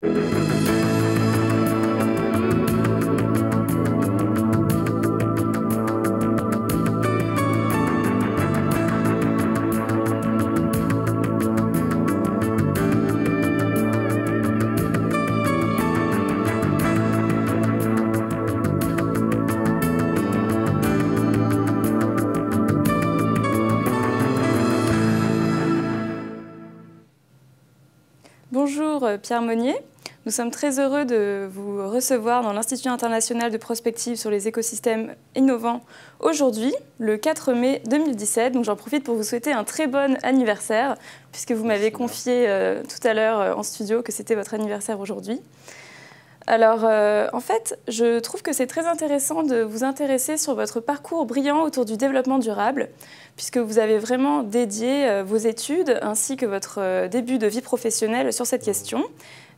Bonjour Pierre Monnier, nous sommes très heureux de vous recevoir dans l'Institut international de prospective sur les écosystèmes innovants aujourd'hui, le 4 mai 2017. Donc j'en profite pour vous souhaiter un très bon anniversaire, puisque vous m'avez confié tout à l'heure en studio que c'était votre anniversaire aujourd'hui. Alors, en fait, je trouve que c'est très intéressant de vous intéresser sur votre parcours brillant autour du développement durable, puisque vous avez vraiment dédié vos études ainsi que votre début de vie professionnelle sur cette question.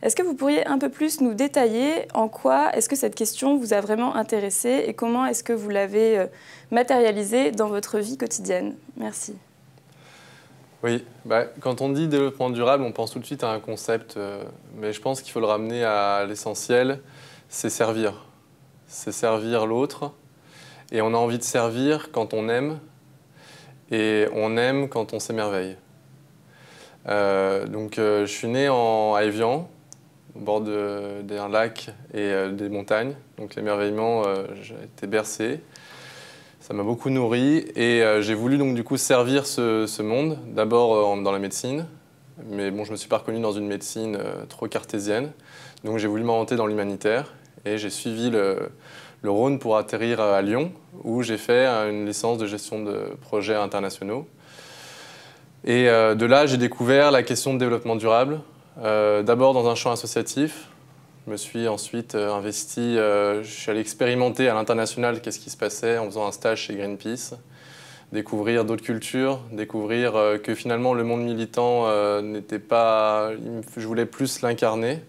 Est-ce que vous pourriez un peu plus nous détailler en quoi est-ce que cette question vous a vraiment intéressé et comment est-ce que vous l'avez matérialisée dans votre vie quotidienne? Merci. Oui, quand on dit développement durable, on pense tout de suite à un concept, mais je pense qu'il faut le ramener à l'essentiel, c'est servir. C'est servir l'autre, et on a envie de servir quand on aime, et on aime quand on s'émerveille. Je suis né à Évian, au bord d'un lac et des montagnes, donc l'émerveillement, j'ai été bercé. Ça m'a beaucoup nourri et j'ai voulu donc du coup servir ce monde, d'abord dans la médecine, mais bon, je ne me suis pas reconnu dans une médecine trop cartésienne, donc j'ai voulu m'orienter dans l'humanitaire et j'ai suivi le Rhône pour atterrir à Lyon, où j'ai fait une licence de gestion de projets internationaux. Et de là, j'ai découvert la question de développement durable, d'abord dans un champ associatif. Je me suis ensuite investi, je suis allé expérimenter à l'international qu'est-ce qui se passait en faisant un stage chez Greenpeace, découvrir d'autres cultures, découvrir que finalement le monde militant n'était pas... Je voulais plus l'incarner.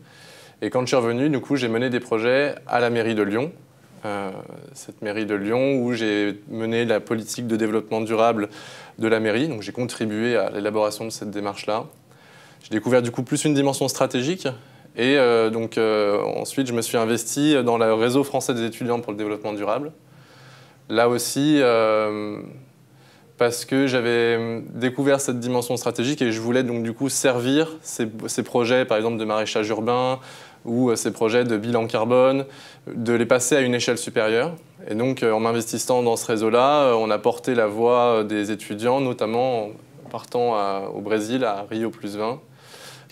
Et quand je suis revenu, du coup, j'ai mené des projets à la mairie de Lyon, cette mairie de Lyon où j'ai mené la politique de développement durable de la mairie. Donc j'ai contribué à l'élaboration de cette démarche-là. J'ai découvert du coup plus une dimension stratégique. Et ensuite, je me suis investi dans le réseau français des étudiants pour le développement durable. Là aussi, parce que j'avais découvert cette dimension stratégique et je voulais donc du coup servir ces projets, par exemple de maraîchage urbain ou ces projets de bilan carbone, de les passer à une échelle supérieure. Et donc, en m'investissant dans ce réseau-là, on a porté la voix des étudiants, notamment en partant au Brésil, à Rio+20,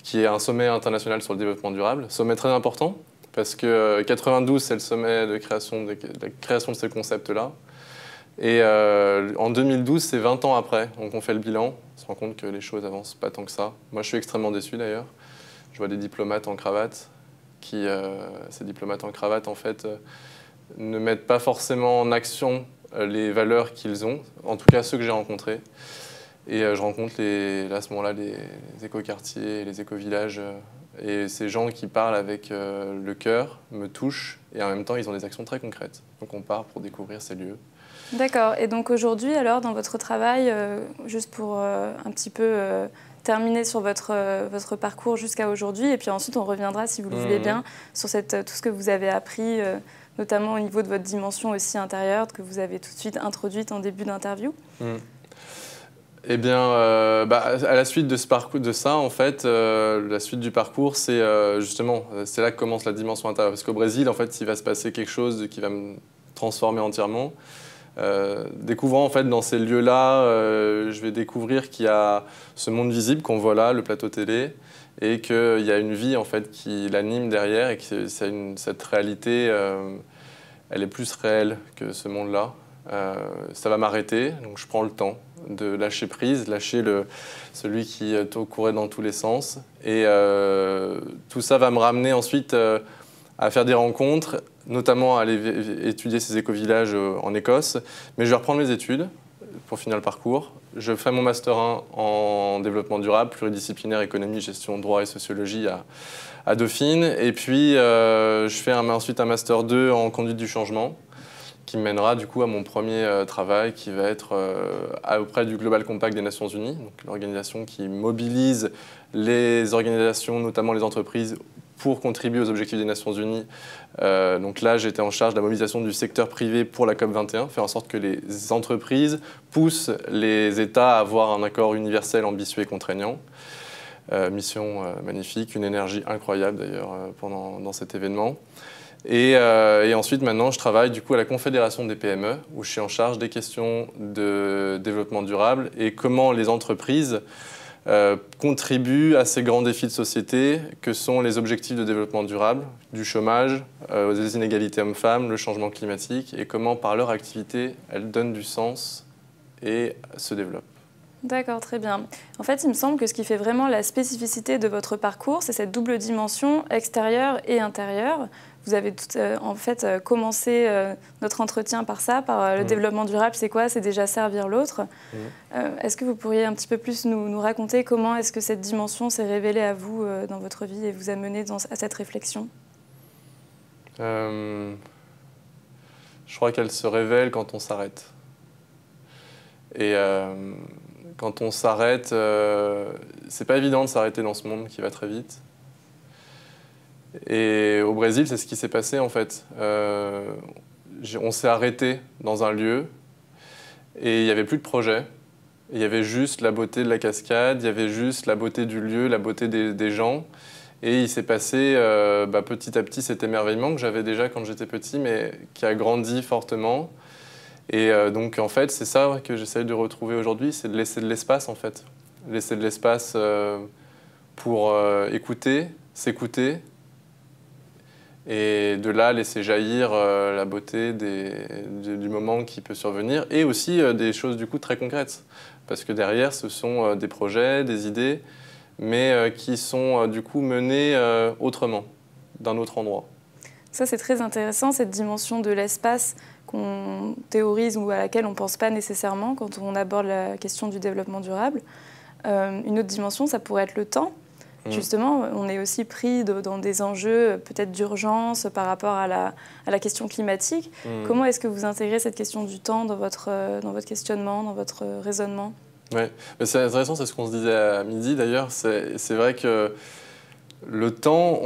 qui est un sommet international sur le développement durable, sommet très important, parce que 92, c'est le sommet de la création de ce concept-là. Et en 2012, c'est 20 ans après, donc on fait le bilan, on se rend compte que les choses avancent pas tant que ça. Moi, je suis extrêmement déçu d'ailleurs. Je vois des diplomates en cravate, ces diplomates en cravate, en fait, ne mettent pas forcément en action les valeurs qu'ils ont, en tout cas ceux que j'ai rencontrés. Et je rencontre à ce moment-là les écoquartiers, les écovillages, et ces gens qui parlent avec le cœur me touchent, et en même temps, ils ont des actions très concrètes. Donc on part pour découvrir ces lieux. D'accord. Et donc aujourd'hui, alors, dans votre travail, juste pour un petit peu terminer sur votre parcours jusqu'à aujourd'hui, et puis ensuite on reviendra, si vous le voulez bien, sur tout ce que vous avez appris, notamment au niveau de votre dimension aussi intérieure, que vous avez tout de suite introduite en début d'interview. Eh bien, à la suite de ça, en fait, la suite du parcours, c'est justement, c'est là que commence la dimension intérieure. Parce qu'au Brésil, en fait, il va se passer quelque chose qui va me transformer entièrement. Découvrant en fait dans ces lieux-là, je vais découvrir qu'il y a ce monde visible qu'on voit là, le plateau télé, et qu'il y a une vie en fait qui l'anime derrière, et que cette réalité, elle est plus réelle que ce monde-là. Ça va m'arrêter, donc je prends le temps de lâcher prise, lâcher celui qui courait dans tous les sens, et tout ça va me ramener ensuite à faire des rencontres, notamment à aller étudier ces écovillages en Écosse. Mais je vais reprendre mes études pour finir le parcours. Je fais mon Master 1 en développement durable, pluridisciplinaire, économie, gestion, droit et sociologie à Dauphine. Et puis, je fais ensuite un Master 2 en conduite du changement, qui me mènera du coup à mon premier travail, qui va être auprès du Global Compact des Nations Unies, donc l'organisation qui mobilise les organisations, notamment les entreprises, pour contribuer aux objectifs des Nations Unies. Donc là, j'étais en charge de la mobilisation du secteur privé pour la COP21, faire en sorte que les entreprises poussent les États à avoir un accord universel ambitieux et contraignant. Mission magnifique, une énergie incroyable d'ailleurs dans cet événement. Et ensuite, maintenant, je travaille du coup à la Confédération des PME, où je suis en charge des questions de développement durable et comment les entreprises contribuent à ces grands défis de société que sont les objectifs de développement durable, du chômage, aux inégalités hommes-femmes, le changement climatique, et comment par leur activité, elles donnent du sens et se développent. D'accord, très bien. En fait, il me semble que ce qui fait vraiment la spécificité de votre parcours, c'est cette double dimension extérieure et intérieure. Vous avez en fait commencé notre entretien par ça, par le développement durable. C'est quoi? C'est déjà servir l'autre. Est-ce que vous pourriez un petit peu plus nous raconter comment est-ce que cette dimension s'est révélée à vous dans votre vie et vous a mené à cette réflexion? Je crois qu'elle se révèle quand on s'arrête. Et quand on s'arrête, c'est pas évident de s'arrêter dans ce monde qui va très vite. Et au Brésil, c'est ce qui s'est passé en fait. On s'est arrêté dans un lieu et il n'y avait plus de projet. Il y avait juste la beauté de la cascade, il y avait juste la beauté du lieu, la beauté des gens. Et il s'est passé petit à petit cet émerveillement que j'avais déjà quand j'étais petit, mais qui a grandi fortement. Et donc en fait, c'est ça que j'essaye de retrouver aujourd'hui, c'est de laisser de l'espace en fait. Laisser de l'espace pour écouter, s'écouter. Et de là, laisser jaillir la beauté du moment qui peut survenir et aussi des choses du coup très concrètes. Parce que derrière, ce sont des projets, des idées, mais qui sont du coup menés autrement, d'un autre endroit. Ça, c'est très intéressant, cette dimension de l'espace qu'on théorise ou à laquelle on ne pense pas nécessairement quand on aborde la question du développement durable. Une autre dimension, ça pourrait être le temps. Justement, on est aussi pris dans des enjeux peut-être d'urgence par rapport à la question climatique. Comment est-ce que vous intégrez cette question du temps dans votre questionnement, dans votre raisonnement? Oui, c'est intéressant, c'est ce qu'on se disait à midi d'ailleurs. C'est vrai que le temps,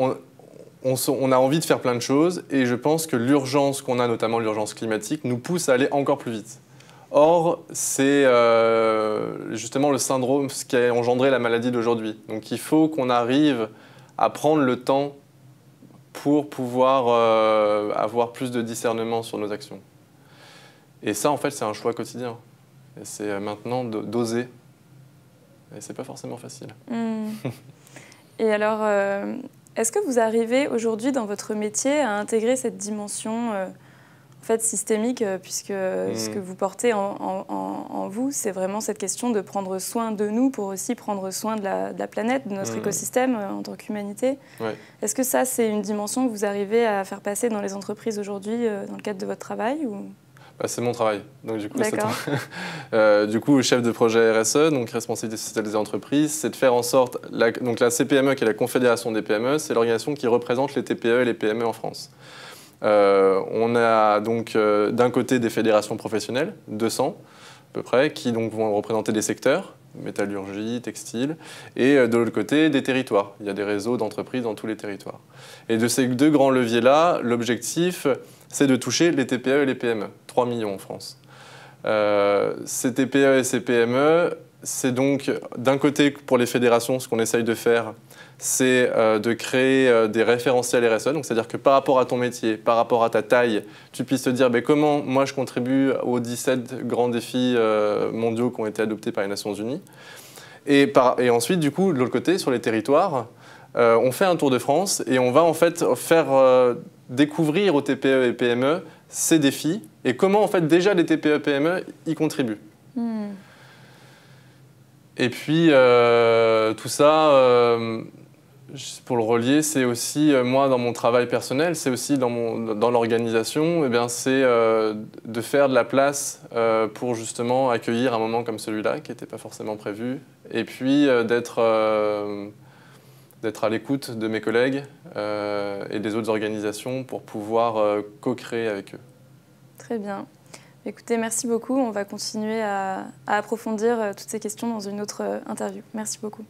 on a envie de faire plein de choses et je pense que l'urgence qu'on a, notamment l'urgence climatique, nous pousse à aller encore plus vite. Or, c'est justement le syndrome, ce qui a engendré la maladie d'aujourd'hui. Donc il faut qu'on arrive à prendre le temps pour pouvoir avoir plus de discernement sur nos actions. Et ça, en fait, c'est un choix quotidien. Et c'est maintenant d'oser. Et c'est pas forcément facile. Et alors, est-ce que vous arrivez aujourd'hui dans votre métier à intégrer cette dimension en fait, systémique, puisque ce que vous portez en vous, c'est vraiment cette question de prendre soin de nous pour aussi prendre soin de la planète, de notre écosystème en tant qu'humanité. Est-ce que ça, c'est une dimension que vous arrivez à faire passer dans les entreprises aujourd'hui dans le cadre de votre travail ou... C'est mon travail. Donc, du coup, chef de projet RSE, donc responsabilité sociétale des entreprises, c'est de faire en sorte... Donc la CPME, qui est la Confédération des PME, c'est l'organisation qui représente les TPE et les PME en France. On a donc d'un côté des fédérations professionnelles, 200 à peu près, qui donc vont représenter des secteurs, métallurgie, textile, et de l'autre côté des territoires. Il y a des réseaux d'entreprises dans tous les territoires. Et de ces deux grands leviers-là, l'objectif, c'est de toucher les TPE et les PME, 3 millions en France. Ces TPE et ces PME, c'est donc d'un côté pour les fédérations, ce qu'on essaye de faire, c'est de créer des référentiels RSE, donc c'est-à-dire que par rapport à ton métier, par rapport à ta taille, tu puisses te dire comment moi je contribue aux 17 grands défis mondiaux qui ont été adoptés par les Nations Unies. Et ensuite, du coup, de l'autre côté, sur les territoires, on fait un tour de France et on va en fait faire découvrir aux TPE et PME ces défis et comment en fait déjà les TPE et PME y contribuent. Et puis tout ça, pour le relier, c'est aussi moi dans mon travail personnel, c'est aussi dans l'organisation, c'est de faire de la place pour justement accueillir un moment comme celui-là qui n'était pas forcément prévu, et puis d'être à l'écoute de mes collègues et des autres organisations pour pouvoir co-créer avec eux. Très bien. Écoutez, merci beaucoup. On va continuer à approfondir toutes ces questions dans une autre interview. Merci beaucoup.